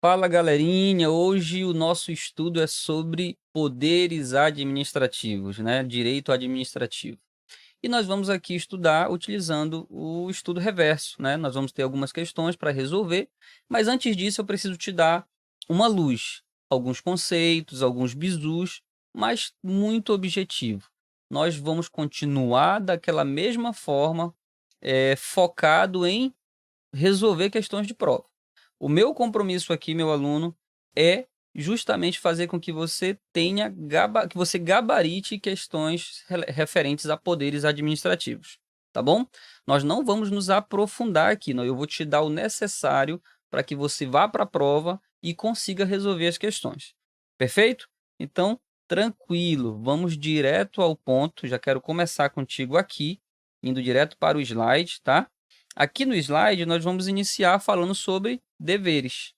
Fala galerinha, hoje o nosso estudo é sobre poderes administrativos, né? Direito administrativo. E nós vamos aqui estudar utilizando o estudo reverso, né? Nós vamos ter algumas questões para resolver, mas antes disso eu preciso te dar uma luz, alguns conceitos, alguns bizus, mas muito objetivo. Nós vamos continuar daquela mesma forma, focado em resolver questões de prova. O meu compromisso aqui, meu aluno, é justamente fazer com que você tenha que você gabarite questões referentes a poderes administrativos, tá bom? Nós não vamos nos aprofundar aqui, não. Eu vou te dar o necessário para que você vá para a prova e consiga resolver as questões. Perfeito? Então, tranquilo, vamos direto ao ponto. Já quero começar contigo aqui, indo direto para o slide, tá? Aqui no slide, nós vamos iniciar falando sobre deveres.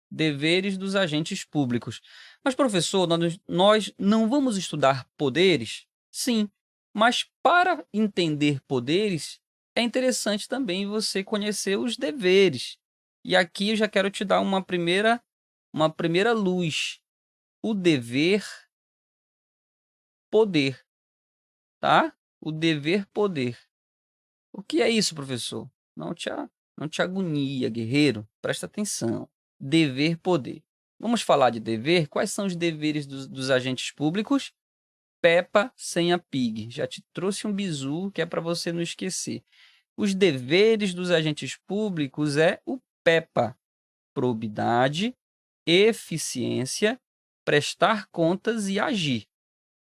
Deveres dos agentes públicos. Mas, professor, nós não vamos estudar poderes? Sim, mas para entender poderes, é interessante também você conhecer os deveres. E aqui eu já quero te dar uma primeira luz. O dever, poder, tá? O dever, poder. O que é isso, professor? Não te agonia, guerreiro. Presta atenção. Dever, poder. Vamos falar de dever? Quais são os deveres dos agentes públicos? Peppa sem a Pig. Já te trouxe um bizu que é para você não esquecer. Os deveres dos agentes públicos é o Peppa: probidade, eficiência, prestar contas e agir.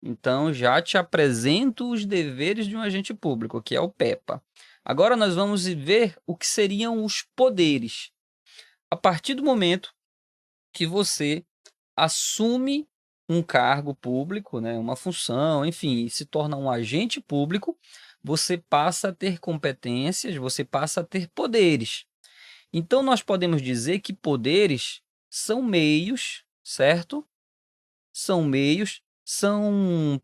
Então, já te apresento os deveres de um agente público, que é o Peppa. Agora nós vamos ver o que seriam os poderes. A partir do momento que você assume um cargo público, né, uma função, enfim, e se torna um agente público, você passa a ter competências, você passa a ter poderes. Então, nós podemos dizer que poderes são meios, certo? São meios,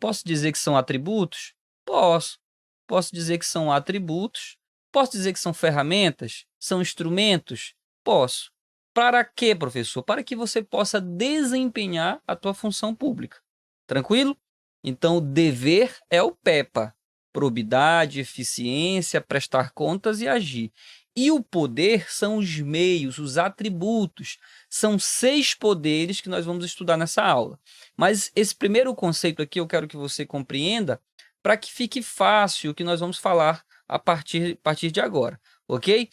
posso dizer que são atributos? Posso. Posso dizer que são atributos? Posso dizer que são ferramentas? São instrumentos? Posso. Para quê, professor? Para que você possa desempenhar a tua função pública. Tranquilo? Então, o dever é o Peppa: probidade, eficiência, prestar contas e agir. E o poder são os meios, os atributos. São 6 poderes que nós vamos estudar nessa aula. Mas esse primeiro conceito aqui eu quero que você compreenda para que fique fácil o que nós vamos falar a partir de agora, ok?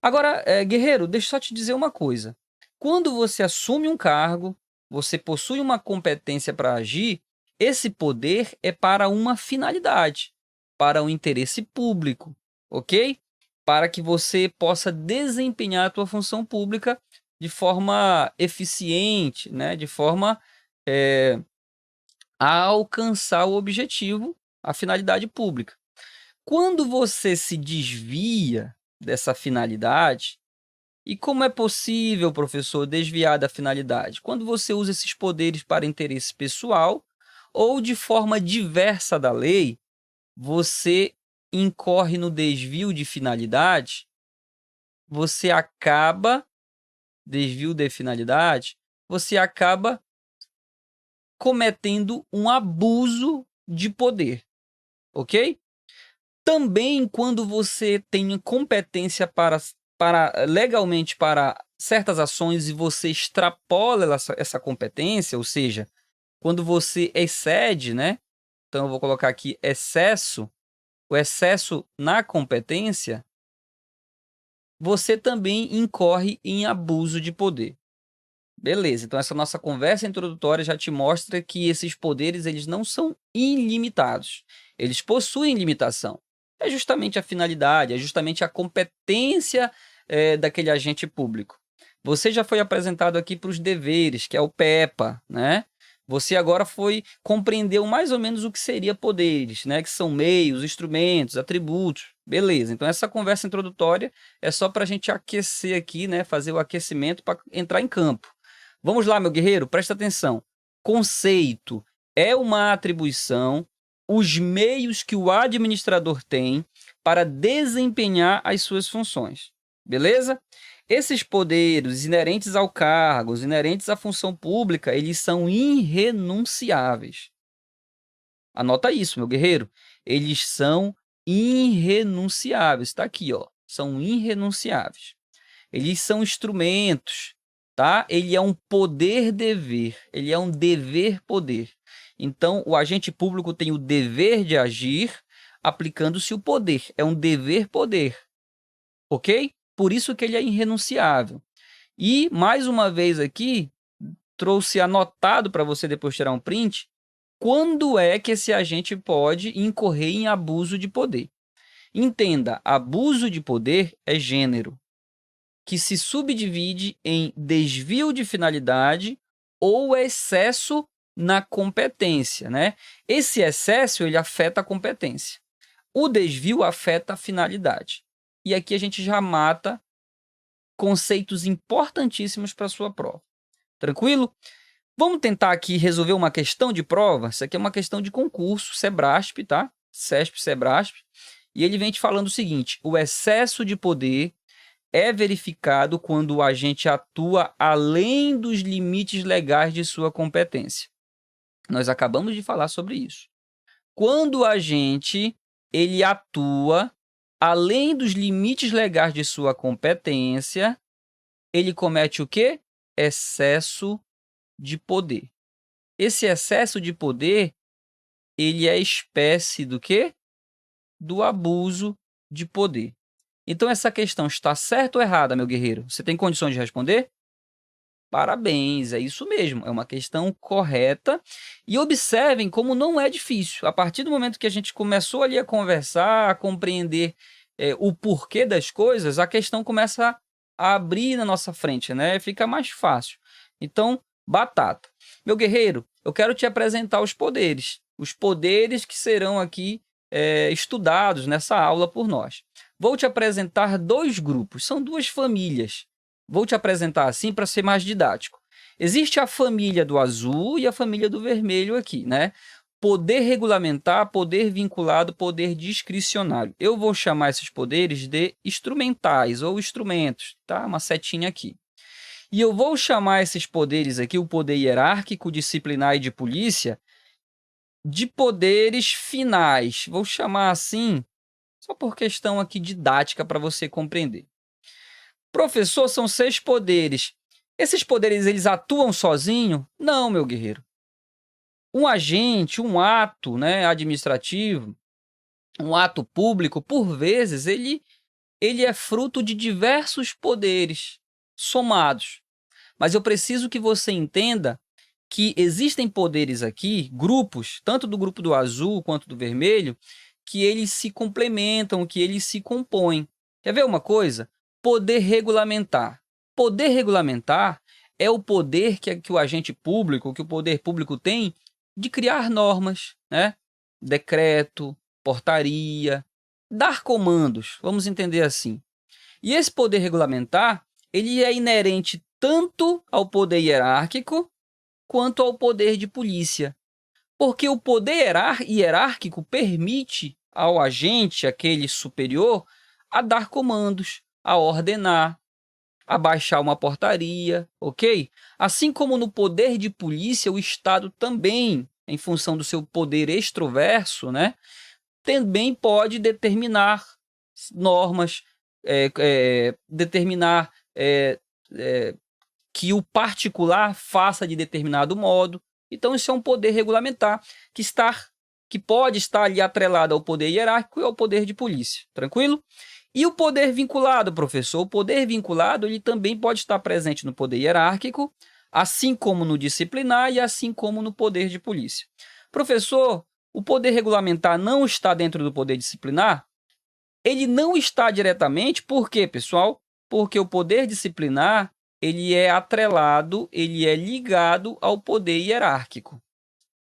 Agora, guerreiro, deixa eu só te dizer uma coisa. Quando você assume um cargo, você possui uma competência para agir, esse poder é para uma finalidade, para o interesse público, ok? Para que você possa desempenhar a tua função pública de forma eficiente, né? De forma a alcançar o objetivo, a finalidade pública. Quando você se desvia dessa finalidade, e como é possível, professor, desviar da finalidade? Quando você usa esses poderes para interesse pessoal ou de forma diversa da lei, você incorre no desvio de finalidade, você acaba, desvio de finalidade, você acaba cometendo um abuso de poder, ok? Também quando você tem competência legalmente para certas ações e você extrapola essa competência, ou seja, quando você excede, né? Então eu vou colocar aqui excesso, o excesso na competência, você também incorre em abuso de poder. Beleza, então essa nossa conversa introdutória já te mostra que esses poderes eles não são ilimitados, eles possuem limitação. É justamente a finalidade, é justamente a competência daquele agente público. Você já foi apresentado aqui para os deveres, que é o Peppa, né? Você agora compreendeu mais ou menos o que seria poderes, né? Que são meios, instrumentos, atributos. Beleza, então essa conversa introdutória é só para a gente aquecer aqui, né? Fazer o aquecimento para entrar em campo. Vamos lá, meu guerreiro, presta atenção. Conceito é uma atribuição, os meios que o administrador tem para desempenhar as suas funções. Beleza? Esses poderes inerentes ao cargo, os inerentes à função pública, eles são irrenunciáveis. Anota isso, meu guerreiro. Eles são irrenunciáveis. Está aqui, ó. São irrenunciáveis. Eles são instrumentos, tá? Ele é um poder-dever. Ele é um dever-poder. Então, o agente público tem o dever de agir aplicando-se o poder. É um dever-poder. Ok? Por isso que ele é irrenunciável. E, mais uma vez aqui, trouxe anotado para você depois tirar um print, quando é que esse agente pode incorrer em abuso de poder. Entenda, abuso de poder é gênero, que se subdivide em desvio de finalidade ou excesso na competência, né? Esse excesso, ele afeta a competência. O desvio afeta a finalidade. E aqui a gente já mata conceitos importantíssimos para a sua prova. Tranquilo? Vamos tentar aqui resolver uma questão de prova. Isso aqui é uma questão de concurso, Sebrasp, tá? CESP, Sebrasp. E ele vem te falando o seguinte: o excesso de poder é verificado quando o agente atua além dos limites legais de sua competência. Nós acabamos de falar sobre isso. Quando o agente ele atua além dos limites legais de sua competência, ele comete o quê? Excesso de poder. Esse excesso de poder, ele é espécie do quê? Do abuso de poder. Então, essa questão está certa ou errada, meu guerreiro? Você tem condições de responder? Parabéns, é isso mesmo, é uma questão correta. E observem como não é difícil. A partir do momento que a gente começou ali a conversar, a compreender o porquê das coisas, a questão começa a abrir na nossa frente, né? Fica mais fácil. Então, batata. Meu guerreiro, eu quero te apresentar os poderes que serão aqui estudados nessa aula por nós. Vou te apresentar dois grupos, são duas famílias. Vou te apresentar assim para ser mais didático. Existe a família do azul e a família do vermelho aqui, né? Poder regulamentar, poder vinculado, poder discricionário. Eu vou chamar esses poderes de instrumentais ou instrumentos, tá? Uma setinha aqui. E eu vou chamar esses poderes aqui, o poder hierárquico, disciplinar e de polícia, de poderes finais. Vou chamar assim, só por questão aqui didática para você compreender. Professor, são 6 poderes. Esses poderes, eles atuam sozinho? Não, meu guerreiro. Um agente, um ato, né, administrativo, um ato público, por vezes, ele é fruto de diversos poderes somados. Mas eu preciso que você entenda que existem poderes aqui, grupos, tanto do grupo do azul quanto do vermelho, que eles se complementam, que eles se compõem. Quer ver uma coisa? Poder regulamentar. Poder regulamentar é o poder que o agente público, que o poder público tem de criar normas, né? Decreto, portaria, dar comandos, vamos entender assim. E esse poder regulamentar, ele é inerente tanto ao poder hierárquico quanto ao poder de polícia. Porque o poder hierárquico permite ao agente, aquele superior, a dar comandos, a ordenar, a baixar uma portaria, ok? Assim como no poder de polícia, o Estado também, em função do seu poder extroverso, né, também pode determinar normas, determinar que o particular faça de determinado modo. Então, isso é um poder regulamentar que pode estar ali atrelado ao poder hierárquico e ao poder de polícia. Tranquilo? E o poder vinculado, professor? O poder vinculado ele também pode estar presente no poder hierárquico, assim como no disciplinar e assim como no poder de polícia. Professor, o poder regulamentar não está dentro do poder disciplinar? Ele não está diretamente, por quê, pessoal? Porque o poder disciplinar ele é atrelado, ele é ligado ao poder hierárquico.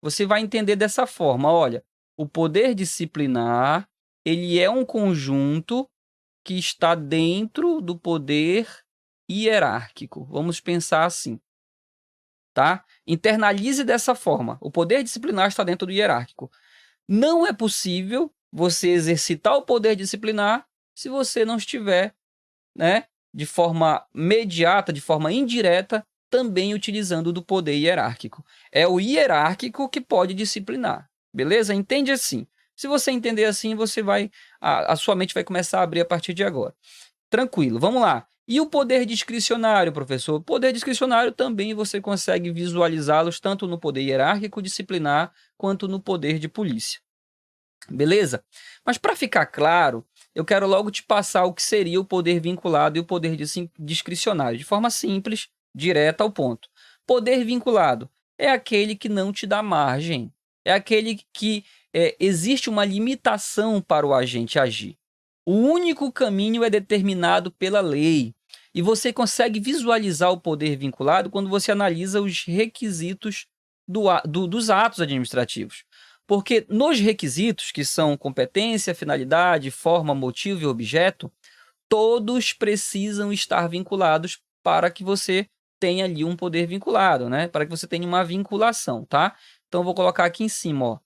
Você vai entender dessa forma, olha, o poder disciplinar, ele é um conjunto que está dentro do poder hierárquico. Vamos pensar assim, tá? Internalize dessa forma. O poder disciplinar está dentro do hierárquico. Não é possível você exercitar o poder disciplinar se você não estiver, né, de forma imediata, de forma indireta, também utilizando do poder hierárquico. É o hierárquico que pode disciplinar, beleza? Entende assim. Se você entender assim, a sua mente vai começar a abrir a partir de agora. Tranquilo, vamos lá. E o poder discricionário, professor? O poder discricionário também você consegue visualizá-los tanto no poder hierárquico disciplinar quanto no poder de polícia. Beleza? Mas para ficar claro, eu quero logo te passar o que seria o poder vinculado e o poder discricionário, de forma simples, direta ao ponto. Poder vinculado é aquele que não te dá margem, é aquele que existe uma limitação para o agente agir. O único caminho é determinado pela lei. E você consegue visualizar o poder vinculado quando você analisa os requisitos dos atos administrativos. Porque nos requisitos, que são competência, finalidade, forma, motivo e objeto, todos precisam estar vinculados para que você tenha ali um poder vinculado, né? Para que você tenha uma vinculação, tá? Então, eu vou colocar aqui em cima, ó.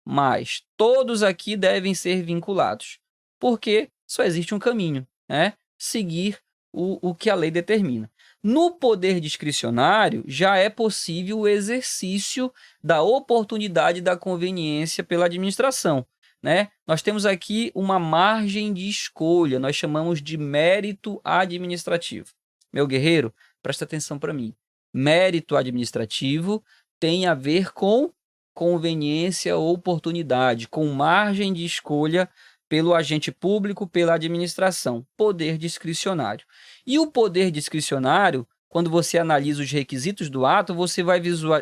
Mas todos aqui devem ser vinculados, porque só existe um caminho, né? Seguir o que a lei determina. No poder discricionário, já é possível o exercício da oportunidade da conveniência pela administração, né? Nós temos aqui uma margem de escolha, nós chamamos de mérito administrativo. Meu guerreiro, presta atenção para mim. Mérito administrativo tem a ver com conveniência ou oportunidade, com margem de escolha pelo agente público, pela administração, poder discricionário. E o poder discricionário, quando você analisa os requisitos do ato, você vai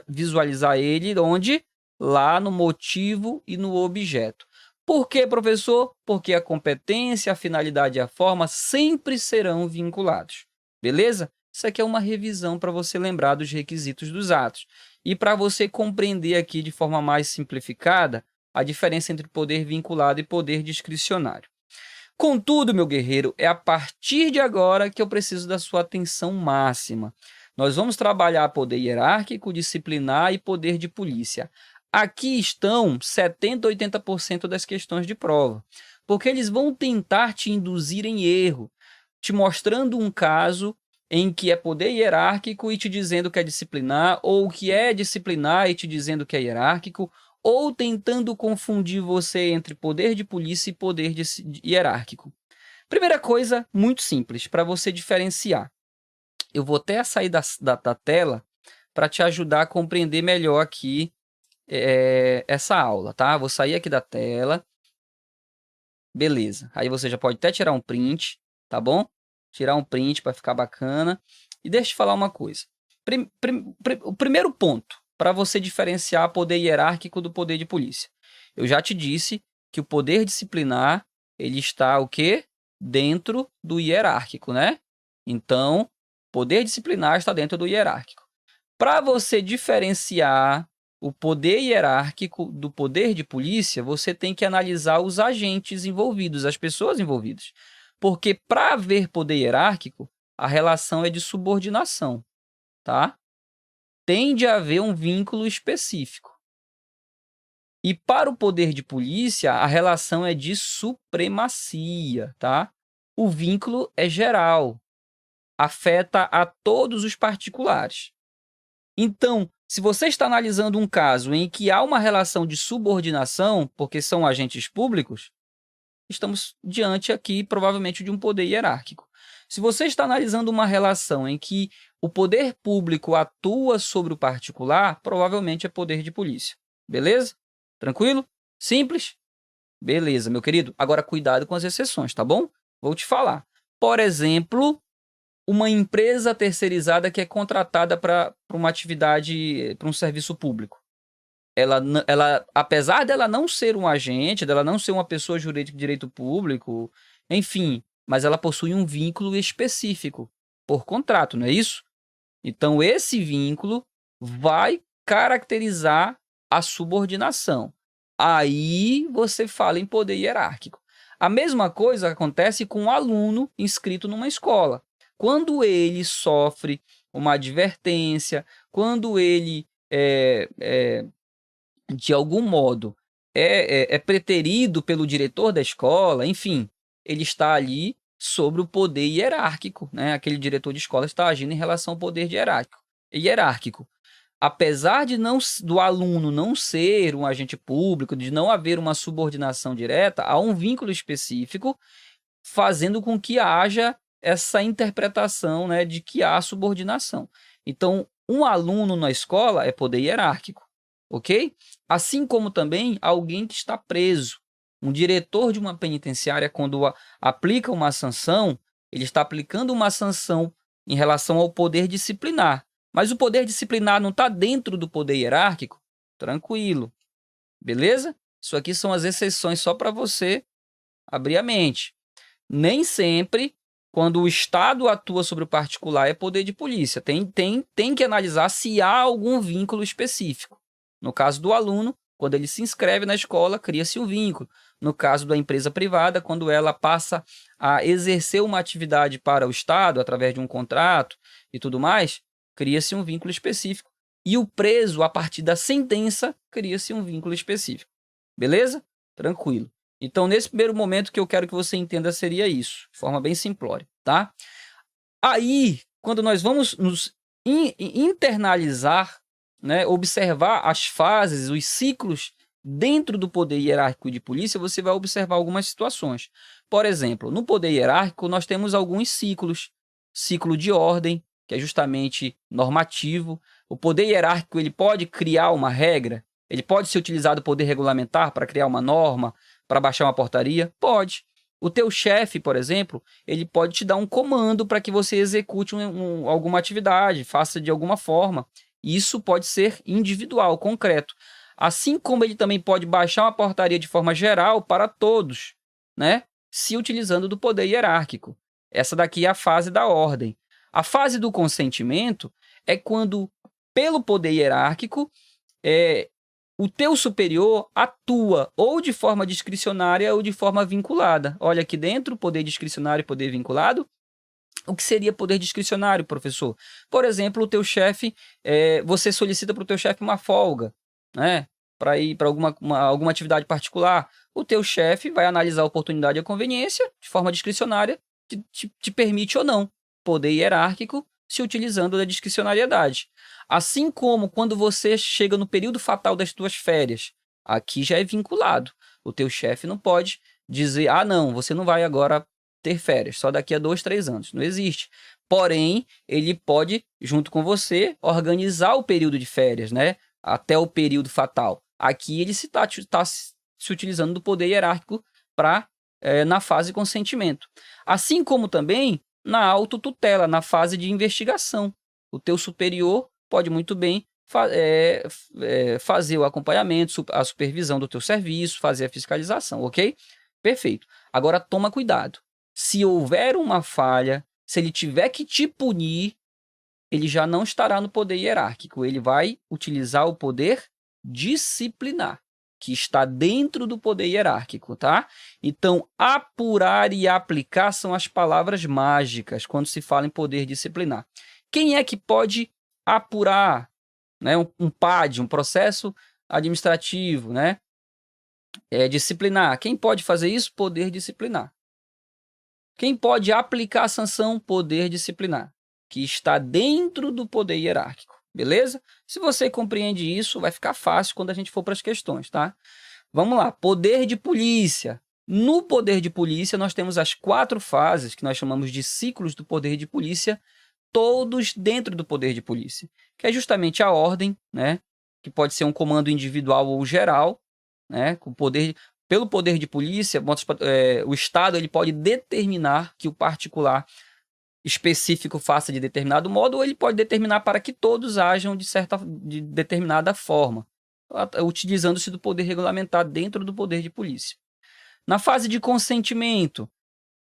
visualizar ele onde? Lá no motivo e no objeto. Por quê, professor? Porque a competência, a finalidade e a forma sempre serão vinculados. Beleza? Isso aqui é uma revisão para você lembrar dos requisitos dos atos. E para você compreender aqui de forma mais simplificada a diferença entre poder vinculado e poder discricionário. Contudo, meu guerreiro, é a partir de agora que eu preciso da sua atenção máxima. Nós vamos trabalhar poder hierárquico, disciplinar e poder de polícia. Aqui estão 70% a 80% das questões de prova, porque eles vão tentar te induzir em erro, te mostrando um caso em que é poder hierárquico e te dizendo que é disciplinar, ou que é disciplinar e te dizendo que é hierárquico, ou tentando confundir você entre poder de polícia e poder hierárquico. Primeira coisa, muito simples, para você diferenciar. Eu vou até sair da tela para te ajudar a compreender melhor aqui essa aula, tá? Vou sair aqui da tela. Beleza. Aí você já pode até tirar um print, tá bom? Tirar um print para ficar bacana. E deixa eu te falar uma coisa. O primeiro ponto para você diferenciar poder hierárquico do poder de polícia. Eu já te disse que o poder disciplinar, ele está o quê? Dentro do hierárquico, né? Então, poder disciplinar está dentro do hierárquico. Para você diferenciar o poder hierárquico do poder de polícia, você tem que analisar os agentes envolvidos, as pessoas envolvidas. Porque para haver poder hierárquico, a relação é de subordinação, tá? Tende a haver um vínculo específico. E para o poder de polícia, a relação é de supremacia, tá? O vínculo é geral, afeta a todos os particulares. Então, se você está analisando um caso em que há uma relação de subordinação, porque são agentes públicos, estamos diante aqui, provavelmente, de um poder hierárquico. Se você está analisando uma relação em que o poder público atua sobre o particular, provavelmente é poder de polícia. Beleza? Tranquilo? Simples? Beleza, meu querido. Agora, cuidado com as exceções, tá bom? Vou te falar. Por exemplo, uma empresa terceirizada que é contratada para uma atividade, para um serviço público. Ela, apesar dela não ser um agente, dela não ser uma pessoa jurídica de direito público, enfim, mas ela possui um vínculo específico por contrato, não é isso? Então, esse vínculo vai caracterizar a subordinação. Aí você fala em poder hierárquico. A mesma coisa acontece com um aluno inscrito numa escola. Quando ele sofre uma advertência, quando ele de algum modo é preterido pelo diretor da escola, enfim, ele está ali sobre o poder hierárquico, né? Aquele diretor de escola está agindo em relação ao poder hierárquico. Apesar de do aluno não ser um agente público, de não haver uma subordinação direta, há um vínculo específico fazendo com que haja essa interpretação, né, de que há subordinação. Então, um aluno na escola é poder hierárquico, ok? Assim como também alguém que está preso. Um diretor de uma penitenciária, quando aplica uma sanção, ele está aplicando uma sanção em relação ao poder disciplinar. Mas o poder disciplinar não está dentro do poder hierárquico? Tranquilo, beleza? Isso aqui são as exceções só para você abrir a mente. Nem sempre, quando o Estado atua sobre o particular, é poder de polícia. Tem que analisar se há algum vínculo específico. No caso do aluno, quando ele se inscreve na escola, cria-se um vínculo. No caso da empresa privada, quando ela passa a exercer uma atividade para o Estado, através de um contrato e tudo mais, cria-se um vínculo específico. E o preso, a partir da sentença, cria-se um vínculo específico. Beleza? Tranquilo. Então, nesse primeiro momento, o que eu quero que você entenda seria isso, de forma bem simplória, tá? Aí, quando nós vamos nos internalizar, né, observar as fases, os ciclos dentro do poder hierárquico de polícia, você vai observar algumas situações. Por exemplo, no poder hierárquico, nós temos alguns ciclos. Ciclo de ordem, que é justamente normativo. O poder hierárquico ele pode criar uma regra, ele pode ser utilizado o poder regulamentar para criar uma norma, para baixar uma portaria? Pode. O teu chefe, por exemplo, ele pode te dar um comando para que você execute alguma atividade, faça de alguma forma. Isso pode ser individual, concreto. Assim como ele também pode baixar uma portaria de forma geral para todos, né? Se utilizando do poder hierárquico. Essa daqui é a fase da ordem. A fase do consentimento é quando, pelo poder hierárquico, o teu superior atua ou de forma discricionária ou de forma vinculada. Olha aqui dentro, poder discricionário e poder vinculado. O que seria poder discricionário, professor? Por exemplo, o teu chefe, você solicita para o teu chefe uma folga, né? Para ir para alguma atividade particular. O teu chefe vai analisar a oportunidade e a conveniência, de forma discricionária, te permite ou não. Poder hierárquico, se utilizando da discricionariedade. Assim como quando você chega no período fatal das tuas férias, aqui já é vinculado. O teu chefe não pode dizer, não, você não vai agora ter férias, só daqui a 2, 3 anos. Não existe. Porém, ele pode, junto com você, organizar o período de férias, né? Até o período fatal. Aqui ele está se utilizando do poder hierárquico na fase de consentimento. Assim como também na autotutela, na fase de investigação. O teu superior pode muito bem fazer o acompanhamento, a supervisão do teu serviço, fazer a fiscalização, ok? Perfeito. Agora, toma cuidado. Se houver uma falha, se ele tiver que te punir, ele já não estará no poder hierárquico. Ele vai utilizar o poder disciplinar, que está dentro do poder hierárquico, tá? Então, apurar e aplicar são as palavras mágicas quando se fala em poder disciplinar. Quem é que pode apurar, né, um PAD, um processo administrativo, né? Disciplinar. Quem pode fazer isso? Poder disciplinar. Quem pode aplicar a sanção? Poder disciplinar, que está dentro do poder hierárquico, beleza? Se você compreende isso, vai ficar fácil quando a gente for para as questões, tá? Vamos lá, poder de polícia. No poder de polícia, nós temos as 4 fases, que nós chamamos de ciclos do poder de polícia, todos dentro do poder de polícia, que é justamente a ordem, né? Que pode ser um comando individual ou geral, né? Pelo poder de polícia, o Estado ele pode determinar que o particular específico faça de determinado modo, ou ele pode determinar para que todos ajam de determinada forma, utilizando-se do poder regulamentar dentro do poder de polícia. Na fase de consentimento,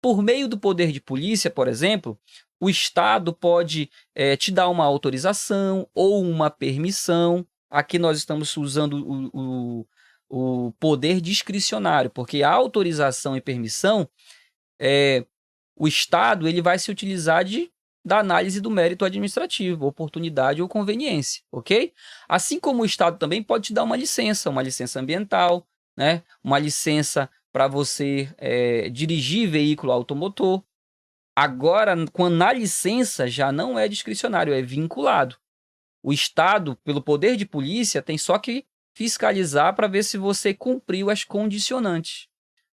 por meio do poder de polícia, por exemplo, o Estado pode te dar uma autorização ou uma permissão. Aqui nós estamos usando o poder discricionário, porque a autorização e permissão, o Estado ele vai se utilizar da análise do mérito administrativo, oportunidade ou conveniência, ok? Assim como o Estado também pode te dar uma licença ambiental, né? Uma licença para você dirigir veículo automotor, Agora, na licença, já não é discricionário, é vinculado. O Estado, pelo poder de polícia, tem só que fiscalizar para ver se você cumpriu as condicionantes.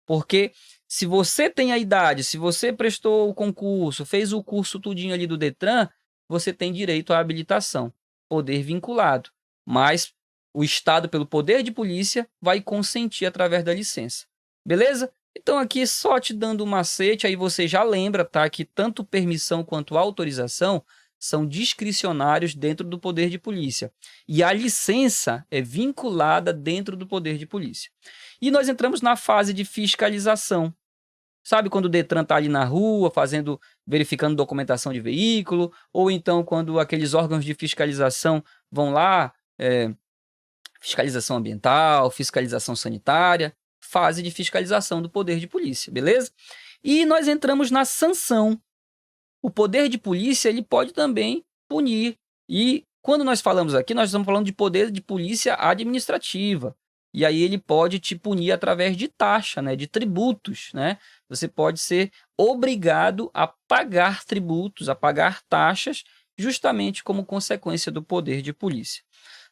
Porque se você tem a idade, se você prestou o concurso, fez o curso tudinho ali do Detran, você tem direito à habilitação, poder vinculado. Mas o Estado, pelo poder de polícia, vai consentir através da licença. Beleza? Então aqui só te dando um macete, aí você já lembra, tá, que tanto permissão quanto autorização são discricionários dentro do poder de polícia. E a licença é vinculada dentro do poder de polícia. E nós entramos na fase de fiscalização. Sabe quando o Detran está ali na rua, verificando documentação de veículo, ou então quando aqueles órgãos de fiscalização vão lá, fiscalização ambiental, fiscalização sanitária, fase de fiscalização do poder de polícia, beleza? E nós entramos na sanção. O poder de polícia ele pode também punir. E quando nós falamos aqui, nós estamos falando de poder de polícia administrativa. E aí ele pode te punir através de taxa, né, de tributos, né? Você pode ser obrigado a pagar tributos, a pagar taxas, justamente como consequência do poder de polícia.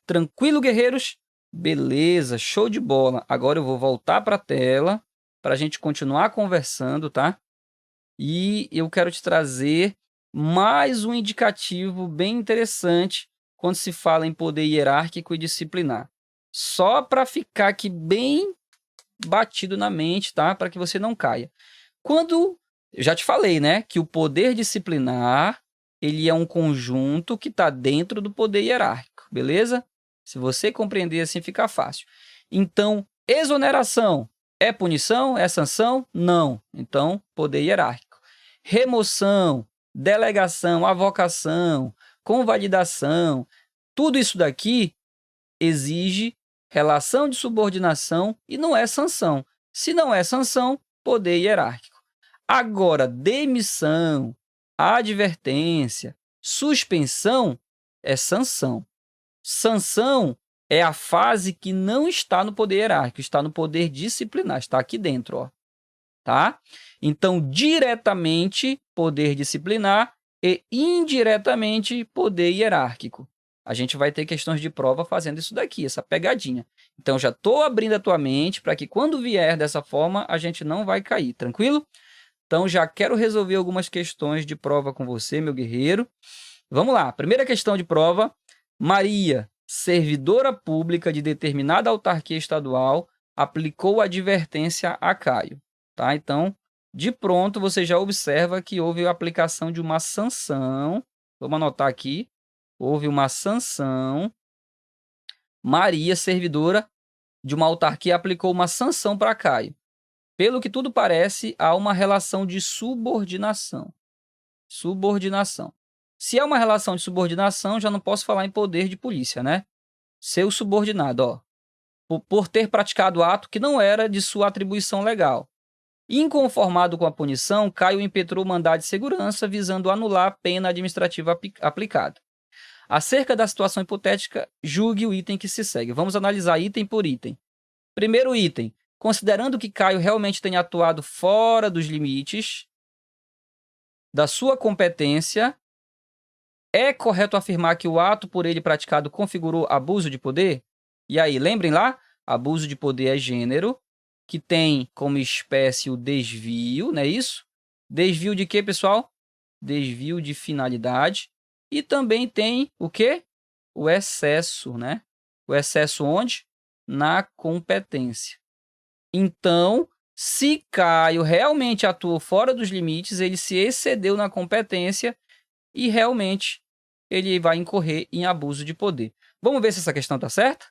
Tranquilo, guerreiros? Beleza, show de bola. Agora eu vou voltar para a tela para a gente continuar conversando, tá? E eu quero te trazer mais um indicativo bem interessante quando se fala em poder hierárquico e disciplinar. Só para ficar aqui bem batido na mente, tá? Para que você não caia. Quando eu já te falei, né, que o poder disciplinar, ele é um conjunto que está dentro do poder hierárquico, beleza? Se você compreender assim, fica fácil. Então, exoneração é punição? É sanção? Não. Então, poder hierárquico. Remoção, delegação, avocação, convalidação, tudo isso daqui exige relação de subordinação e não é sanção. Se não é sanção, poder hierárquico. Agora, demissão, advertência, suspensão é sanção. Sanção é a fase que não está no poder hierárquico, está no poder disciplinar, está aqui dentro, ó. Tá? Então, diretamente, poder disciplinar e indiretamente, poder hierárquico. A gente vai ter questões de prova fazendo isso daqui, essa pegadinha. Então, já estou abrindo a tua mente para que quando vier dessa forma, a gente não vai cair, tranquilo? Então, já quero resolver algumas questões de prova com você, meu guerreiro. Vamos lá, primeira questão de prova. Maria, servidora pública de determinada autarquia estadual, aplicou advertência a Caio. Tá? Então, de pronto, você já observa que houve a aplicação de uma sanção. Vamos anotar aqui. Houve uma sanção. Maria, servidora de uma autarquia, aplicou uma sanção para Caio. Pelo que tudo parece, há uma relação de subordinação. Subordinação. Se é uma relação de subordinação, já não posso falar em poder de polícia, né? Seu subordinado, ó. Por ter praticado ato que não era de sua atribuição legal. Inconformado com a punição, Caio impetrou mandado de segurança visando anular a pena administrativa aplicada. Acerca da situação hipotética, julgue o item que se segue. Vamos analisar item por item. Primeiro item. Considerando que Caio realmente tenha atuado fora dos limites da sua competência, é correto afirmar que o ato por ele praticado configurou abuso de poder? E aí, lembrem lá? Abuso de poder é gênero, que tem como espécie o desvio, não é isso? Desvio de quê, pessoal? Desvio de finalidade. E também tem o quê? O excesso, né? O excesso onde? Na competência. Então, se Caio realmente atuou fora dos limites, ele se excedeu na competência e realmente ele vai incorrer em abuso de poder. Vamos ver se essa questão está certa?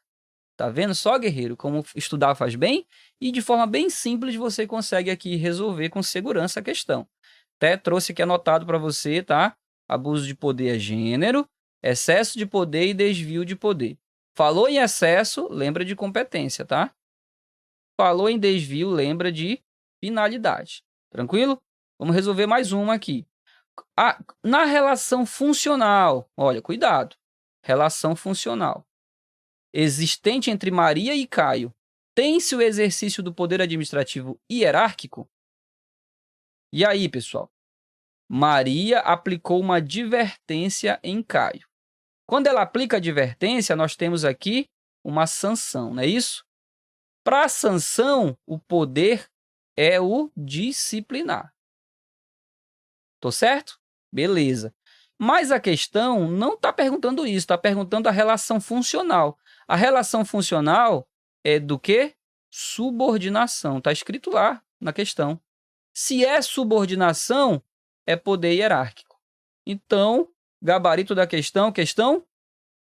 Tá vendo só, guerreiro, como estudar faz bem? E de forma bem simples você consegue aqui resolver com segurança a questão. Até trouxe aqui anotado para você, tá? Abuso de poder é gênero, excesso de poder e desvio de poder. Falou em excesso, lembra de competência, tá? Falou em desvio, lembra de finalidade. Tranquilo? Vamos resolver mais uma aqui. Na relação funcional, olha, cuidado. Relação funcional existente entre Maria e Caio, tem-se o exercício do poder administrativo hierárquico? E aí, pessoal? Maria aplicou uma advertência em Caio. Quando ela aplica a advertência, nós temos aqui uma sanção, não é isso? Para a sanção, o poder é o disciplinar. Tô certo? Beleza. Mas a questão não está perguntando isso, está perguntando a relação funcional. A relação funcional é do quê? Subordinação. Está escrito lá na questão. Se é subordinação, é poder hierárquico. Então, gabarito da questão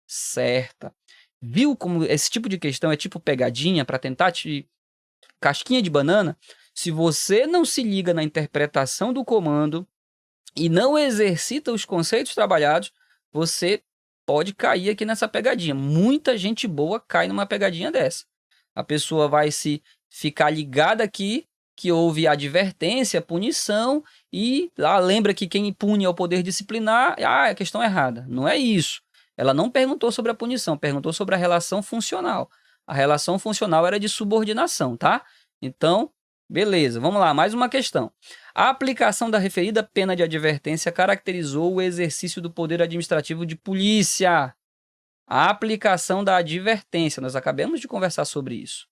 certa. Viu como esse tipo de questão é tipo pegadinha para tentar te... casquinha de banana? Se você não se liga na interpretação do comando e não exercita os conceitos trabalhados, você pode cair aqui nessa pegadinha. Muita gente boa cai numa pegadinha dessa. A pessoa vai se ficar ligada aqui que houve advertência, punição, e lembra que quem pune é o poder disciplinar. É a questão errada. Não é isso. Ela não perguntou sobre a punição, perguntou sobre a relação funcional. A relação funcional era de subordinação, tá? Então, beleza, vamos lá, mais uma questão. A aplicação da referida pena de advertência caracterizou o exercício do poder administrativo de polícia. A aplicação da advertência, nós acabamos de conversar sobre isso.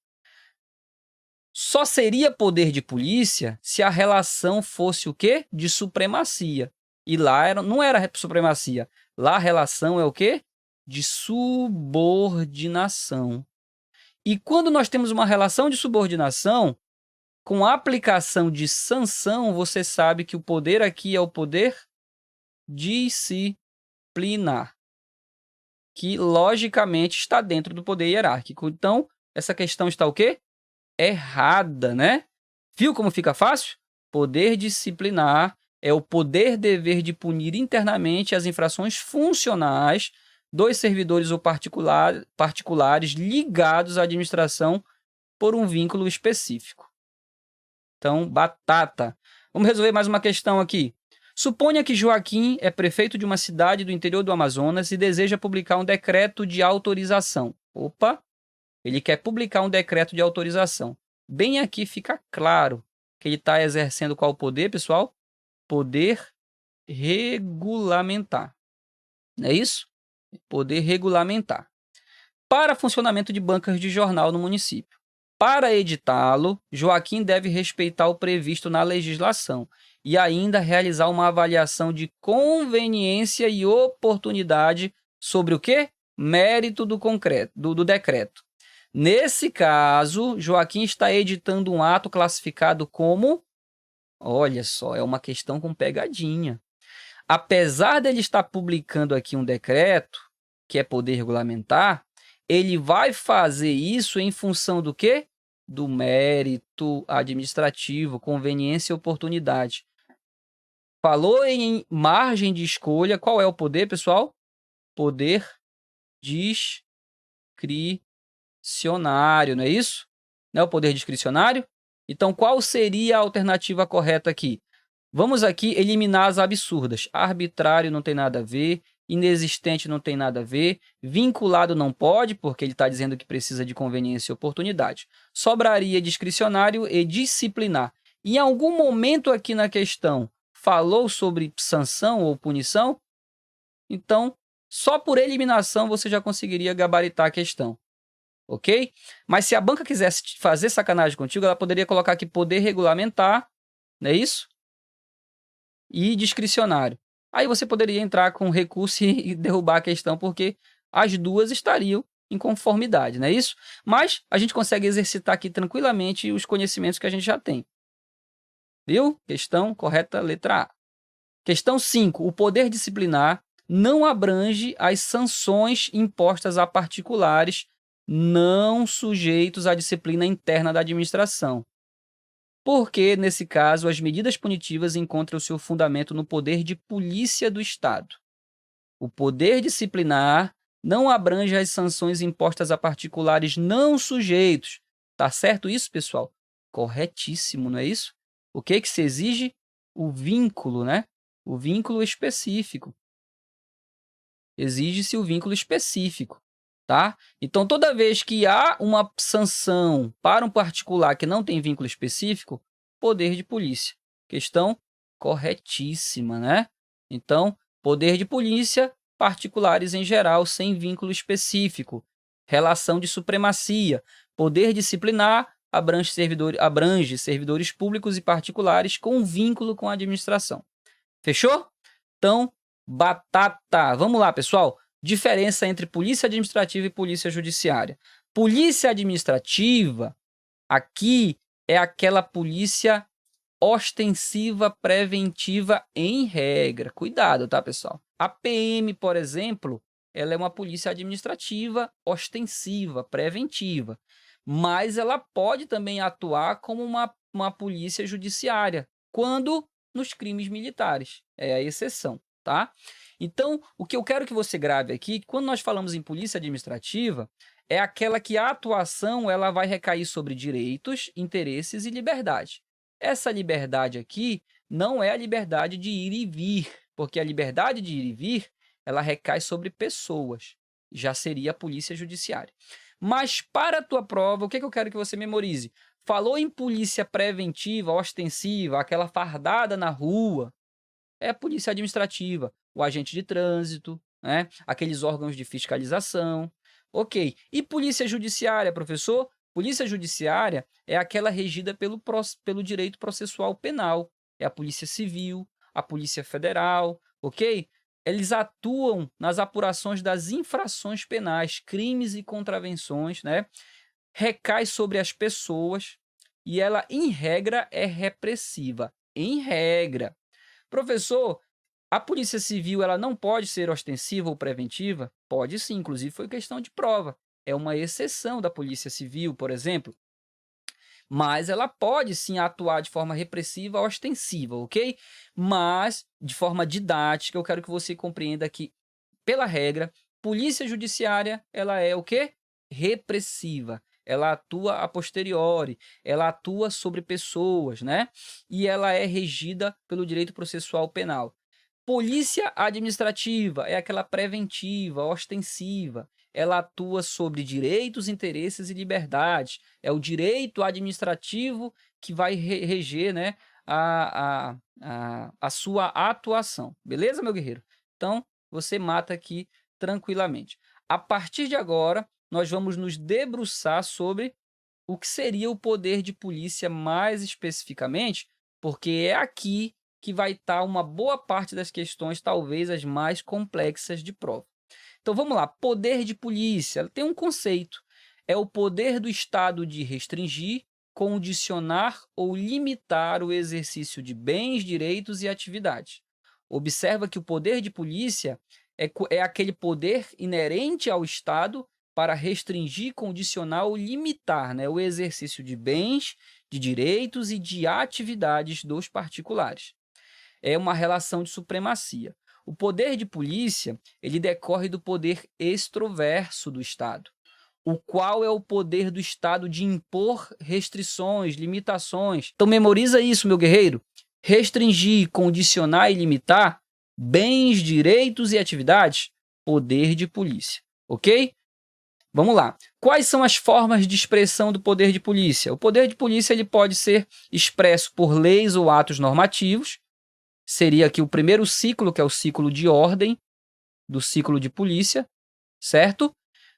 Só seria poder de polícia se a relação fosse o quê? De supremacia. E lá não era supremacia. Lá a relação é o quê? De subordinação. E quando nós temos uma relação de subordinação, com a aplicação de sanção, você sabe que o poder aqui é o poder disciplinar, que logicamente está dentro do poder hierárquico. Então, essa questão está o quê? Errada, né? Viu como fica fácil? Poder disciplinar é o poder dever de punir internamente as infrações funcionais dos servidores ou particulares ligados à administração por um vínculo específico. Então, batata. Vamos resolver mais uma questão aqui. Suponha que Joaquim é prefeito de uma cidade do interior do Amazonas e deseja publicar um decreto de autorização. Opa! Ele quer publicar um decreto de autorização. Bem aqui fica claro que ele está exercendo qual poder, pessoal? Poder regulamentar. Não é isso? Poder regulamentar. Para funcionamento de bancas de jornal no município. Para editá-lo, Joaquim deve respeitar o previsto na legislação e ainda realizar uma avaliação de conveniência e oportunidade sobre o quê? Mérito do decreto. Nesse caso, Joaquim está editando um ato classificado como... Olha só, é uma questão com pegadinha. Apesar dele estar publicando aqui um decreto, que é poder regulamentar, ele vai fazer isso em função do quê? Do mérito administrativo, conveniência e oportunidade. Falou em margem de escolha, qual é o poder, pessoal? Poder discricionário, não é isso? Não é o poder discricionário? Então, qual seria a alternativa correta aqui? Vamos aqui eliminar as absurdas. Arbitrário não tem nada a ver, inexistente não tem nada a ver, vinculado não pode, porque ele está dizendo que precisa de conveniência e oportunidade. Sobraria discricionário e disciplinar. Em algum momento aqui na questão, falou sobre sanção ou punição? Então, só por eliminação você já conseguiria gabaritar a questão. Ok? Mas se a banca quisesse fazer sacanagem contigo, ela poderia colocar aqui poder regulamentar, não é isso? E discricionário. Aí você poderia entrar com recurso e derrubar a questão, porque as duas estariam em conformidade, não é isso? Mas a gente consegue exercitar aqui tranquilamente os conhecimentos que a gente já tem. Viu? Questão correta, letra A. Questão 5. O poder disciplinar não abrange as sanções impostas a particulares não sujeitos à disciplina interna da administração. Porque, nesse caso, as medidas punitivas encontram seu fundamento no poder de polícia do Estado. O poder disciplinar não abrange as sanções impostas a particulares não sujeitos. Tá certo isso, pessoal? Corretíssimo, não é isso? O que se exige? O vínculo, né? O vínculo específico. Exige-se o vínculo específico. Tá? Então, toda vez que há uma sanção para um particular que não tem vínculo específico, poder de polícia. Questão Corretíssima, né? Então, poder de polícia, particulares em geral, sem vínculo específico. Relação de supremacia. Poder disciplinar abrange servidores públicos e particulares com vínculo com a administração. Fechou? Então, batata. Vamos lá, pessoal. Diferença entre polícia administrativa e polícia judiciária. Polícia administrativa, aqui é aquela polícia ostensiva preventiva em regra. Cuidado, tá, pessoal? A PM, por exemplo, ela é uma polícia administrativa ostensiva, preventiva, mas ela pode também atuar como uma polícia judiciária, quando nos crimes militares. É a exceção, tá? Então, o que eu quero que você grave aqui, quando nós falamos em polícia administrativa, é aquela que a atuação ela vai recair sobre direitos, interesses e liberdade. Essa liberdade aqui não é a liberdade de ir e vir, porque a liberdade de ir e vir, ela recai sobre pessoas. Já seria a polícia judiciária. Mas para a tua prova, o que eu quero que você memorize? Falou em polícia preventiva, ostensiva, aquela fardada na rua, é a polícia administrativa, o agente de trânsito, né? Aqueles órgãos de fiscalização. Ok. E polícia judiciária, professor? Polícia judiciária é aquela regida pelo direito processual penal. É a polícia civil, a polícia federal, ok? Eles atuam nas apurações das infrações penais, crimes e contravenções, né? Recai sobre as pessoas e ela, em regra, é repressiva. Em regra. Professor, a polícia civil ela não pode ser ostensiva ou preventiva? Pode sim, inclusive foi questão de prova. É uma exceção da polícia civil, por exemplo. Mas ela pode sim atuar de forma repressiva ou ostensiva, ok? Mas, de forma didática, eu quero que você compreenda que, pela regra, polícia judiciária, ela é o quê? Repressiva. Ela atua a posteriori, ela atua sobre pessoas, né? E ela é regida pelo direito processual penal. Polícia administrativa é aquela preventiva, ostensiva. Ela atua sobre direitos, interesses e liberdades. É o direito administrativo que vai reger, né, a sua atuação. Beleza, meu guerreiro? Então, você mata aqui tranquilamente. A partir de agora, nós vamos nos debruçar sobre o que seria o poder de polícia mais especificamente, porque é aqui que vai estar uma boa parte das questões, talvez as mais complexas de prova. Então vamos lá, poder de polícia, ela tem um conceito, é o poder do Estado de restringir, condicionar ou limitar o exercício de bens, direitos e atividades. Observa que o poder de polícia é aquele poder inerente ao Estado para restringir, condicionar ou limitar, né, o exercício de bens, de direitos e de atividades dos particulares. É uma relação de supremacia. O poder de polícia, ele decorre do poder extroverso do Estado, o qual é o poder do Estado de impor restrições, limitações. Então memoriza isso, meu guerreiro. Restringir, condicionar e limitar bens, direitos e atividades, poder de polícia, ok? Vamos lá. Quais são as formas de expressão do poder de polícia? O poder de polícia ele pode ser expresso por leis ou atos normativos. Seria aqui o primeiro ciclo, que é o ciclo de ordem do ciclo de polícia, certo?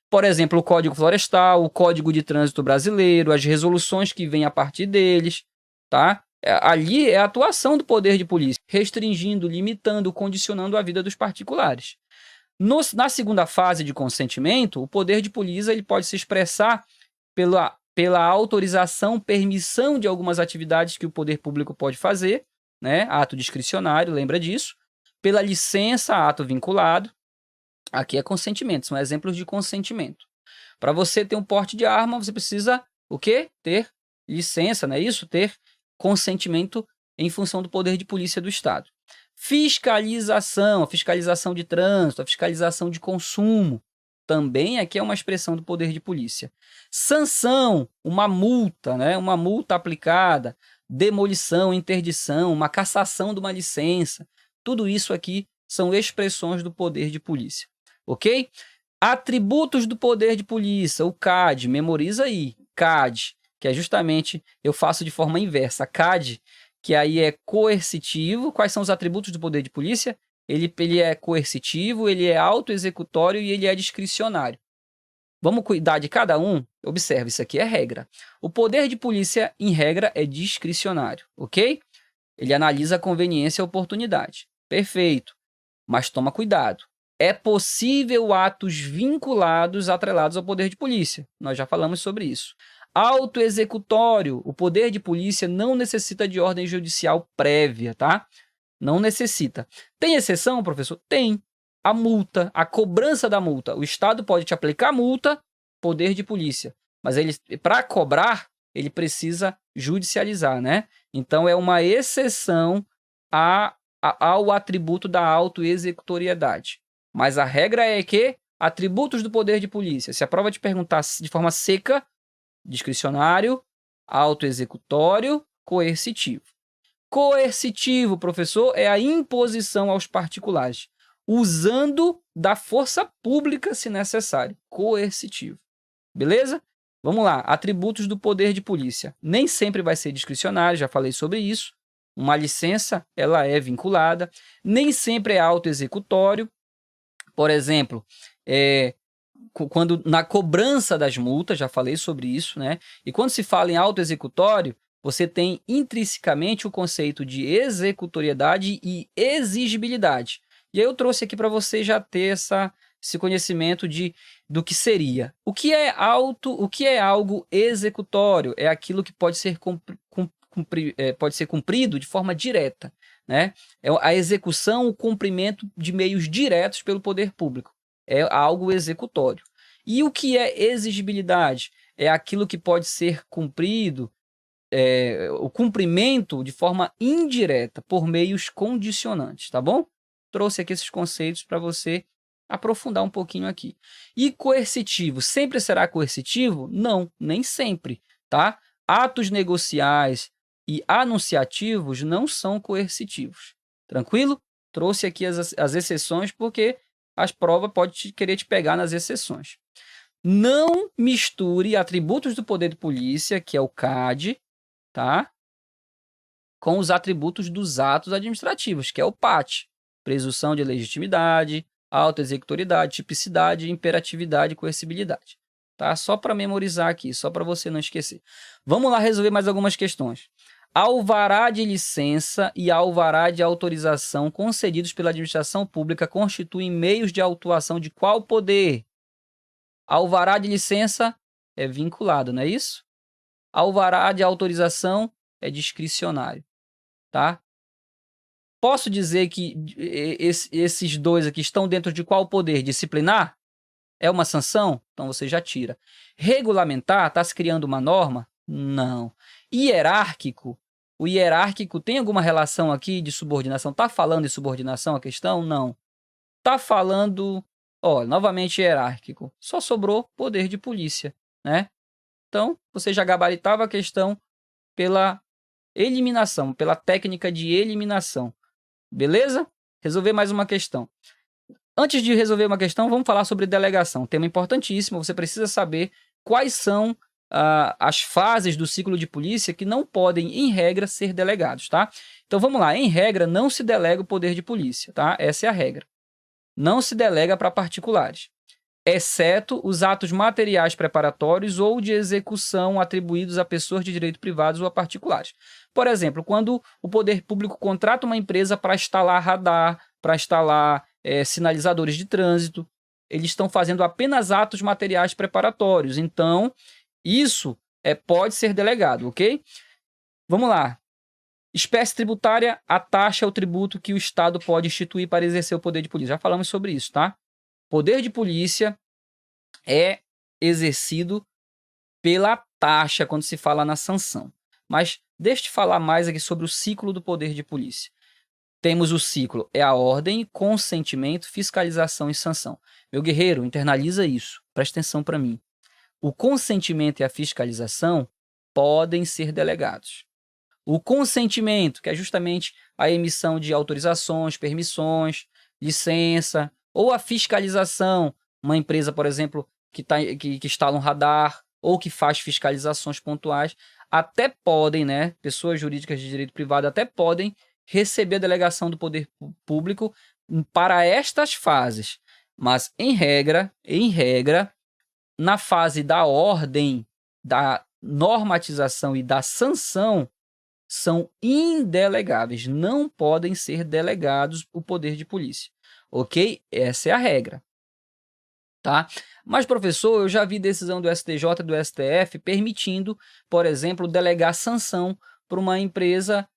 Por exemplo, o Código Florestal, o Código de Trânsito Brasileiro, as resoluções que vêm a partir deles, tá? Ali é a atuação do poder de polícia, restringindo, limitando, condicionando a vida dos particulares. Na segunda fase de consentimento, o poder de polícia ele pode se expressar pela autorização, permissão de algumas atividades que o poder público pode fazer, né? Ato discricionário, lembra disso? Pela licença, ato vinculado. Aqui é consentimento, são exemplos de consentimento. Para você ter um porte de arma, você precisa o quê? Ter licença, não é isso? Ter consentimento em função do poder de polícia do Estado. Fiscalização, a fiscalização de trânsito, a fiscalização de consumo, também aqui é uma expressão do poder de polícia. Sanção, uma multa, né? Uma multa aplicada, demolição, interdição, uma cassação de uma licença, tudo isso aqui são expressões do poder de polícia, ok? Atributos do poder de polícia, o CAD, memoriza aí, CAD, que é justamente, eu faço de forma inversa, CAD, que aí é coercitivo. Quais são os atributos do poder de polícia? Ele é coercitivo, ele é autoexecutório e ele é discricionário. Vamos cuidar de cada um? Observe, isso aqui é regra. O poder de polícia, em regra, é discricionário, ok? Ele analisa a conveniência e a oportunidade. Perfeito. Mas toma cuidado. É possível atos vinculados, atrelados ao poder de polícia. Nós já falamos sobre isso. Autoexecutório. O poder de polícia não necessita de ordem judicial prévia, tá? Não necessita. Tem exceção, professor? Tem. A multa, a cobrança da multa. O Estado pode te aplicar multa, poder de polícia. Mas para cobrar, ele precisa judicializar, né? Então, é uma exceção ao atributo da autoexecutoriedade. Mas a regra é que atributos do poder de polícia. Se a prova te perguntar de forma seca, discricionário, autoexecutório, coercitivo. Coercitivo, professor, é a imposição aos particulares, usando da força pública se necessário. Coercitivo. Beleza? Vamos lá. Atributos do poder de polícia. Nem sempre vai ser discricionário, já falei sobre isso. Uma licença, ela é vinculada. Nem sempre é autoexecutório. Por exemplo, quando na cobrança das multas, já falei sobre isso, né? E quando se fala em autoexecutório, você tem intrinsecamente o conceito de executoriedade e exigibilidade. E aí eu trouxe aqui para você já ter esse conhecimento do que seria. O que é algo executório? É aquilo que pode ser cumprido de forma direta, né? É a execução, o cumprimento de meios diretos pelo poder público. É algo executório. E o que é exigibilidade? É aquilo que pode ser cumprido, o cumprimento de forma indireta, por meios condicionantes, tá bom? Trouxe aqui esses conceitos para você aprofundar um pouquinho aqui. E coercitivo, sempre será coercitivo? Não, nem sempre, tá? Atos negociais e anunciativos não são coercitivos. Tranquilo? Trouxe aqui as exceções porque as provas podem querer te pegar nas exceções. Não misture atributos do poder de polícia, que é o CAD, tá? Com os atributos dos atos administrativos, que é o PAT. Presunção de legitimidade, autoexecutoriedade, tipicidade, imperatividade e coercibilidade. Tá? Só para memorizar aqui, só para você não esquecer. Vamos lá resolver mais algumas questões. Alvará de licença e alvará de autorização concedidos pela administração pública constituem meios de autuação de qual poder? Alvará de licença é vinculado, não é isso? Alvará de autorização é discricionário, tá? Posso dizer que esses dois aqui estão dentro de qual poder? Disciplinar? É uma sanção? Então você já tira. Regulamentar? Está se criando uma norma? Não. Hierárquico? O hierárquico tem alguma relação aqui de subordinação? Está falando de subordinação a questão? Não. Está falando, novamente hierárquico. Só sobrou poder de polícia, né? Então, você já gabaritava a questão pela eliminação, pela técnica de eliminação. Beleza? Resolver mais uma questão. Antes de resolver uma questão, vamos falar sobre delegação. Tema importantíssimo, você precisa saber quais são as fases do ciclo de polícia que não podem, em regra, ser delegados, tá? Então, vamos lá. Em regra, não se delega o poder de polícia, tá? Essa é a regra. Não se delega para particulares, exceto os atos materiais preparatórios ou de execução atribuídos a pessoas de direito privados ou a particulares. Por exemplo, quando o poder público contrata uma empresa para instalar radar, para instalar sinalizadores de trânsito, eles estão fazendo apenas atos materiais preparatórios. Então, isso pode ser delegado, ok? Vamos lá. Espécie tributária, a taxa é o tributo que o Estado pode instituir para exercer o poder de polícia. Já falamos sobre isso, tá? Poder de polícia é exercido pela taxa quando se fala na sanção. Mas deixa eu te falar mais aqui sobre o ciclo do poder de polícia. Temos o ciclo, é a ordem, consentimento, fiscalização e sanção. Meu guerreiro, internaliza isso. Presta atenção para mim. O consentimento e a fiscalização podem ser delegados. O consentimento, que é justamente a emissão de autorizações, permissões, licença, ou a fiscalização, uma empresa, por exemplo, que instala um radar ou que faz fiscalizações pontuais, até podem, né, pessoas jurídicas de direito privado até podem receber a delegação do poder público para estas fases. Mas, em regra, na fase da ordem, da normatização e da sanção, são indelegáveis, não podem ser delegados o poder de polícia, ok? Essa é a regra, tá? Mas, professor, eu já vi decisão do STJ e do STF permitindo, por exemplo, delegar sanção para uma empresa,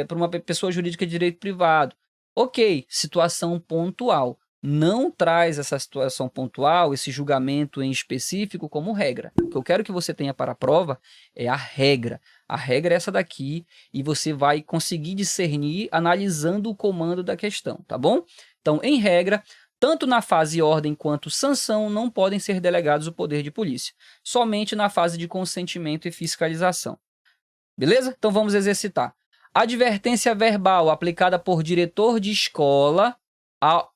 para uma pessoa jurídica de direito privado. Ok, situação pontual. Não traz essa situação pontual, esse julgamento em específico como regra. O que eu quero que você tenha para a prova é a regra. A regra é essa daqui e você vai conseguir discernir analisando o comando da questão, tá bom? Então, em regra, tanto na fase ordem quanto sanção não podem ser delegados o poder de polícia, somente na fase de consentimento e fiscalização. Beleza? Então vamos exercitar. Advertência verbal aplicada por diretor de escola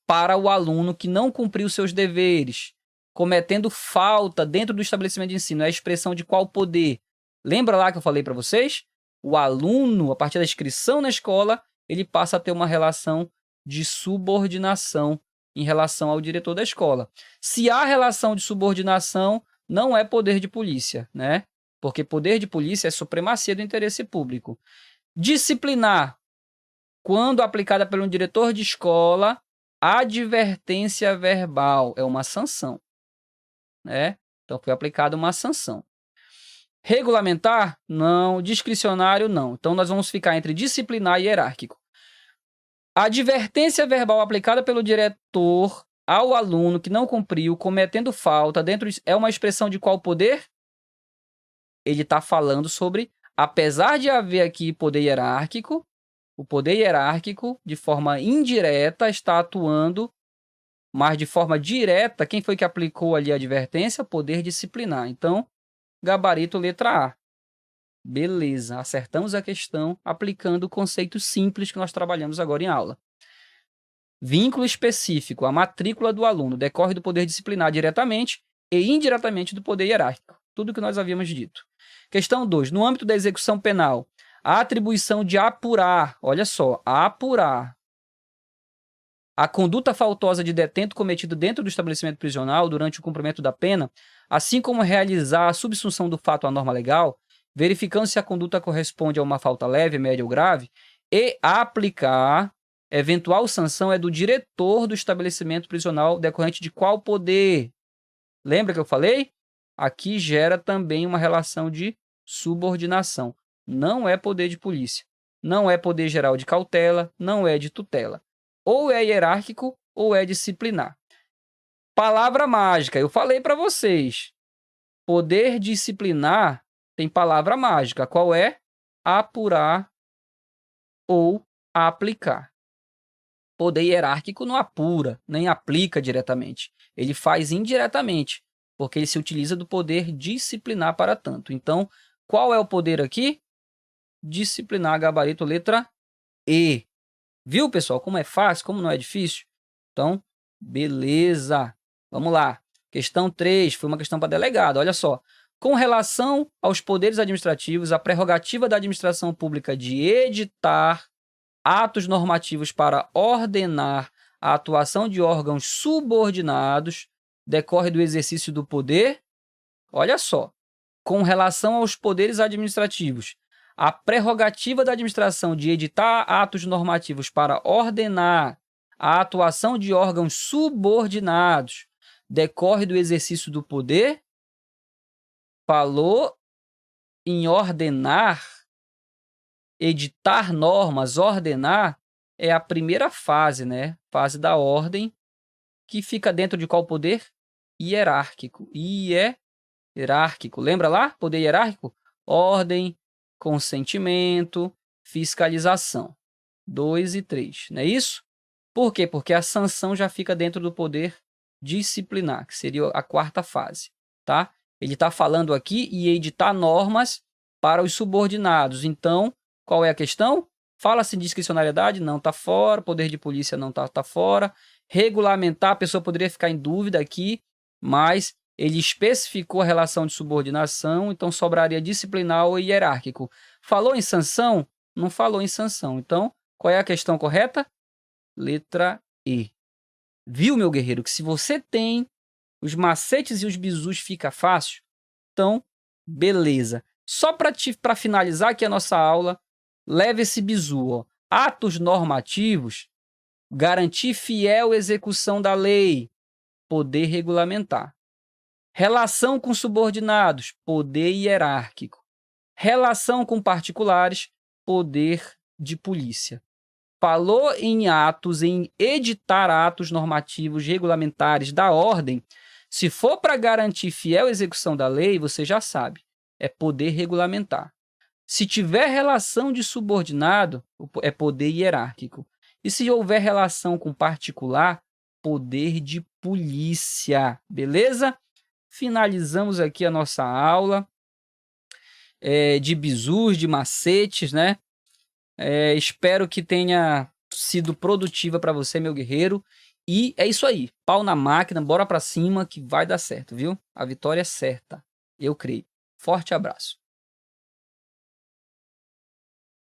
para o aluno que não cumpriu seus deveres, cometendo falta dentro do estabelecimento de ensino. É a expressão de qual poder? Lembra lá que eu falei para vocês? O aluno, a partir da inscrição na escola, ele passa a ter uma relação de subordinação em relação ao diretor da escola. Se há relação de subordinação, não é poder de polícia, né? Porque poder de polícia é supremacia do interesse público. Disciplinar, quando aplicada pelo diretor de escola, advertência verbal é uma sanção, né? Então foi aplicada uma sanção. Regulamentar? Não. Discricionário? Não. Então nós vamos ficar entre disciplinar e hierárquico. A advertência verbal aplicada pelo diretor ao aluno que não cumpriu, cometendo falta, é uma expressão de qual poder? Ele está falando sobre, apesar de haver aqui poder hierárquico, o poder hierárquico, de forma indireta, está atuando, mas de forma direta, quem foi que aplicou ali a advertência? Poder disciplinar. Então, gabarito letra A. Beleza, acertamos a questão aplicando o conceito simples que nós trabalhamos agora em aula. Vínculo específico, a matrícula do aluno decorre do poder disciplinar diretamente e indiretamente do poder hierárquico. Tudo que nós havíamos dito. Questão 2. No âmbito da execução penal, a atribuição de apurar, olha só, apurar a conduta faltosa de detento cometido dentro do estabelecimento prisional durante o cumprimento da pena, assim como realizar a subsunção do fato à norma legal, verificando se a conduta corresponde a uma falta leve, média ou grave, e aplicar eventual sanção é do diretor do estabelecimento prisional decorrente de qual poder? Lembra que eu falei? Aqui gera também uma relação de subordinação. Não é poder de polícia. Não é poder geral de cautela, não é de tutela. Ou é hierárquico ou é disciplinar. Palavra mágica. Eu falei para vocês. Poder disciplinar tem palavra mágica. Qual é? Apurar ou aplicar. Poder hierárquico não apura, nem aplica diretamente. Ele faz indiretamente, porque ele se utiliza do poder disciplinar para tanto. Então, qual é o poder aqui? Disciplinar, gabarito, letra E. Viu, pessoal, como é fácil, como não é difícil? Então, beleza. Vamos lá. Questão 3, foi uma questão para delegado, olha só. Com relação aos poderes administrativos, a prerrogativa da administração pública de editar atos normativos para ordenar a atuação de órgãos subordinados decorre do exercício do poder. Olha só. Com relação aos poderes administrativos, a prerrogativa da administração de editar atos normativos para ordenar a atuação de órgãos subordinados decorre do exercício do poder. Falou em ordenar, editar normas, ordenar, é a primeira fase, né? Fase da ordem, que fica dentro de qual poder? Hierárquico. Hierárquico. Lembra lá? Poder hierárquico? Ordem, consentimento, fiscalização. 2 e 3, não é isso? Por quê? Porque a sanção já fica dentro do poder disciplinar, que seria a quarta fase, tá? Ele está falando aqui em editar normas para os subordinados. Então, qual é a questão? Fala-se em discricionariedade? Não está fora. Poder de polícia não está fora. Regulamentar, a pessoa poderia ficar em dúvida aqui, mas Ele especificou a relação de subordinação, então sobraria disciplinar ou hierárquico. Falou em sanção? Não falou em sanção. Então, qual é a questão correta? Letra E. Viu, meu guerreiro, que se você tem os macetes e os bizus fica fácil? Então, beleza. Só para finalizar aqui a nossa aula, leve esse bizu, ó. Atos normativos, garantir fiel execução da lei, poder regulamentar. Relação com subordinados, poder hierárquico. Relação com particulares, poder de polícia. Falou em atos, em editar atos normativos regulamentares da ordem, se for para garantir fiel execução da lei, você já sabe, é poder regulamentar. Se tiver relação de subordinado, é poder hierárquico. E se houver relação com particular, poder de polícia, beleza? Finalizamos aqui a nossa aula de bizus, de macetes, né? Espero que tenha sido produtiva para você, meu guerreiro. E é isso aí. Pau na máquina, bora para cima que vai dar certo, viu? A vitória é certa. Eu creio. Forte abraço.